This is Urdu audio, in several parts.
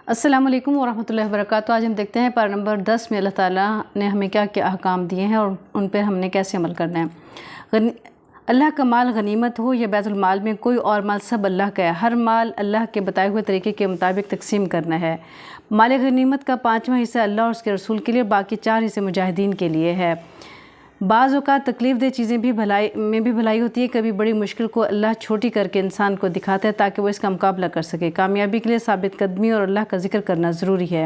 السلام علیکم ورحمۃ اللہ وبرکاتہ۔ آج ہم دیکھتے ہیں پارہ نمبر 10 میں اللہ تعالیٰ نے ہمیں کیا کیا احکام دیے ہیں اور ان پہ ہم نے کیسے عمل کرنا ہے۔ اللہ کا مال غنیمت ہو یا بیت المال میں کوئی اور مال، سب اللہ کا ہے۔ ہر مال اللہ کے بتائے ہوئے طریقے کے مطابق تقسیم کرنا ہے۔ مال غنیمت کا 5واں حصہ اللہ اور اس کے رسول کے لیے، باقی 4 حصے مجاہدین کے لیے ہے۔ بعض اوقات تکلیف دہ چیزیں بھی بھلائی ہوتی ہے۔ کبھی بڑی مشکل کو اللہ چھوٹی کر کے انسان کو دکھاتا ہے تاکہ وہ اس کا مقابلہ کر سکے۔ کامیابی کے لیے ثابت قدمی اور اللہ کا ذکر کرنا ضروری ہے۔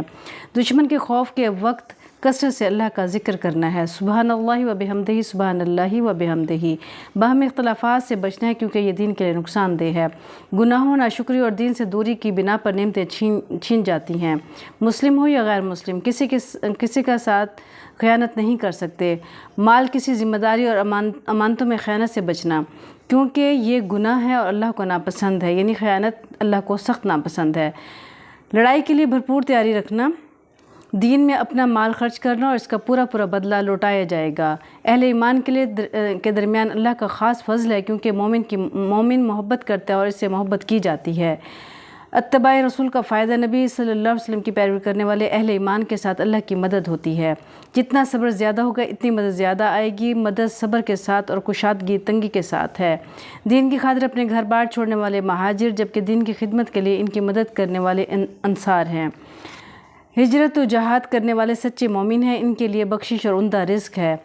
دشمن کے خوف کے وقت کثرت سے اللہ کا ذکر کرنا ہے۔ سبحان اللہ و بحمدہ، سبحان اللہ و بحمدہ۔ باہمی اختلافات سے بچنا ہے کیونکہ یہ دین کے لیے نقصان دہ ہے۔ گناہوں، ناشکری اور دین سے دوری کی بنا پر نعمتیں چھین جاتی ہیں۔ مسلم ہو یا غیر مسلم، کسی کا ساتھ خیانت نہیں کر سکتے۔ مال، کسی ذمہ داری اور امانتوں میں خیانت سے بچنا، کیونکہ یہ گناہ ہے اور اللہ کو ناپسند ہے، یعنی خیانت اللہ کو سخت ناپسند ہے۔ لڑائی کے لیے بھرپور تیاری رکھنا، دین میں اپنا مال خرچ کرنا اور اس کا پورا بدلہ لوٹایا جائے گا۔ اہل ایمان کے درمیان اللہ کا خاص فضل ہے کیونکہ مومن محبت کرتا ہے اور اس سے محبت کی جاتی ہے۔ اتباع رسول کا فائدہ، نبی صلی اللہ علیہ وسلم کی پیروی کرنے والے اہل ایمان کے ساتھ اللہ کی مدد ہوتی ہے۔ جتنا صبر زیادہ ہوگا اتنی مدد زیادہ آئے گی۔ مدد صبر کے ساتھ اور کشادگی تنگی کے ساتھ ہے۔ دین کی خاطر اپنے گھر بار چھوڑنے والے مہاجر، جبکہ دین کی خدمت کے لیے ان کی مدد کرنے والے انصار ہیں۔ ہجرت و جہاد کرنے والے سچے مومن ہیں، ان کے لیے بخشش اور عمدہ رزق ہے۔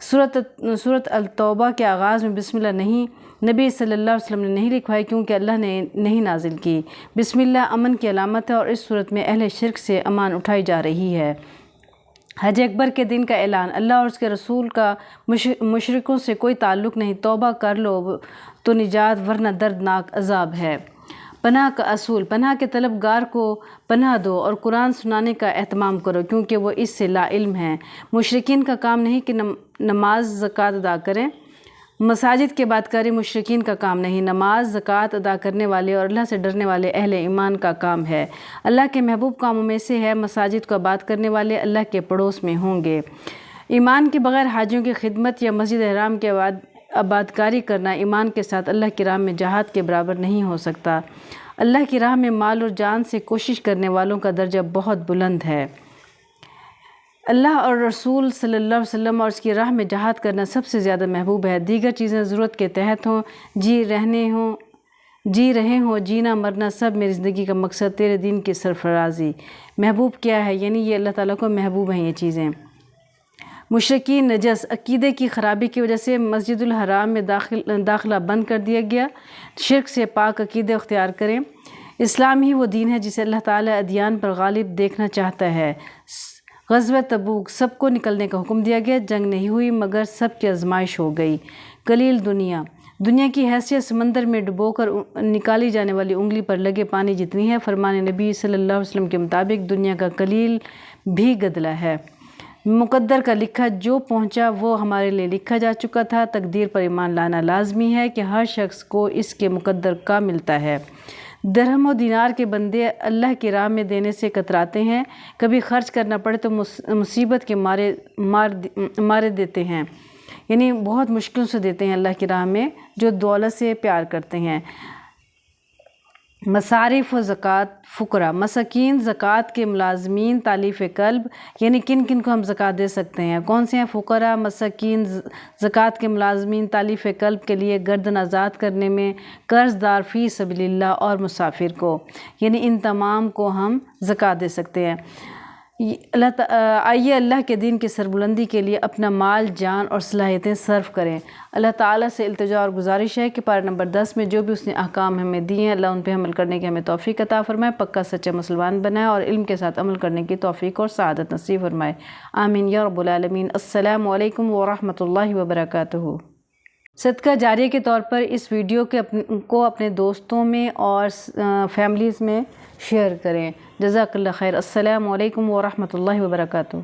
سورۃ التوبہ کے آغاز میں بسم اللہ نبی صلی اللہ علیہ وسلم نے نہیں لکھوائی کیونکہ اللہ نے نہیں نازل کی۔ بسم اللہ امن کی علامت ہے اور اس صورت میں اہل شرک سے امان اٹھائی جا رہی ہے۔ حج اکبر کے دن کا اعلان، اللہ اور اس کے رسول کا مشرکوں سے کوئی تعلق نہیں، توبہ کر لو تو نجات ورنہ دردناک عذاب ہے۔ پناہ کا اصول، پناہ کے طلبگار کو پناہ دو اور قرآن سنانے کا اہتمام کرو کیونکہ وہ اس سے لا علم ہیں۔ مشرکین کا کام نہیں کہ نماز زکوٰۃ ادا کریں، مساجد کے بدکاری مشرکین کا کام نہیں، نماز زکوٰۃ ادا کرنے والے اور اللہ سے ڈرنے والے اہل ایمان کا کام ہے۔ اللہ کے محبوب کاموں میں سے ہے مساجد کو آباد کرنے والے اللہ کے پڑوس میں ہوں گے۔ ایمان کے بغیر حاجیوں کی خدمت یا مسجد حرام کے آبادکاری کرنا ایمان کے ساتھ اللہ کی راہ میں جہاد کے برابر نہیں ہو سکتا۔ اللہ کی راہ میں مال اور جان سے کوشش کرنے والوں کا درجہ بہت بلند ہے۔ اللہ اور رسول صلی اللہ علیہ وسلم اور اس کی راہ میں جہاد کرنا سب سے زیادہ محبوب ہے۔ دیگر چیزیں ضرورت کے تحت ہوں، جی رہے ہوں، جینا مرنا سب میری زندگی کا مقصد تیرے دین کی سرفرازی۔ محبوب کیا ہے؟ یعنی یہ اللہ تعالیٰ کو محبوب ہیں یہ چیزیں۔ مشرکین نجس، عقیدے کی خرابی کی وجہ سے مسجد الحرام میں داخلہ بند کر دیا گیا۔ شرک سے پاک عقیدے اختیار کریں۔ اسلام ہی وہ دین ہے جسے اللہ تعالیٰ ادیان پر غالب دیکھنا چاہتا ہے۔ غزوہ تبوک، سب کو نکلنے کا حکم دیا گیا، جنگ نہیں ہوئی مگر سب کی آزمائش ہو گئی۔ قلیل دنیا کی حیثیت سمندر میں ڈبو کر نکالی جانے والی انگلی پر لگے پانی جتنی ہے۔ فرمان نبی صلی اللہ علیہ وسلم کے مطابق دنیا کا قلیل بھی گدلا ہے۔ مقدر کا لکھا جو پہنچا وہ ہمارے لیے لکھا جا چکا تھا۔ تقدیر پر ایمان لانا لازمی ہے کہ ہر شخص کو اس کے مقدر کا ملتا ہے۔ درہم و دینار کے بندے اللہ کی راہ میں دینے سے کتراتے ہیں، کبھی خرچ کرنا پڑے تو مصیبت کے مارے دیتے ہیں، یعنی بہت مشکل سے دیتے ہیں اللہ کی راہ میں جو دولت سے پیار کرتے ہیں۔ مصارف و زکوٰۃ، فقراء، مساکین، زکوٰۃ کے ملازمین، تالیف قلب، یعنی کن کو ہم زکوٰۃ دے سکتے ہیں، کون سے ہیں؟ فقراء، مساکین، زکوٰۃ کے ملازمین، تالیف قلب کے لیے گردن آزاد کرنے میں، قرض دار، فی سبیل اللہ اور مسافر کو، یعنی ان تمام کو ہم زکوٰۃ دے سکتے ہیں۔ آئیے اللہ کے دین کی سربلندی کے لیے اپنا مال، جان اور صلاحیتیں صرف کریں۔ اللہ تعالیٰ سے التجا اور گزارش ہے کہ پارہ نمبر 10 میں جو بھی اس نے احکام ہمیں دیے ہیں، اللہ ان پہ عمل کرنے کی ہمیں توفیق عطا فرمائے، پکا سچا مسلمان بنائے اور علم کے ساتھ عمل کرنے کی توفیق اور سعادت نصیب فرمائے۔ آمین یا رب العالمین۔ السلام علیکم ورحمۃ اللہ وبرکاتہ۔ صدقہ جاریہ کے طور پر اس ویڈیو کو اپنے دوستوں میں اور فیملیز میں شیئر کریں۔ جزاک اللہ خیر۔ السلام علیکم ورحمۃ اللہ وبرکاتہ۔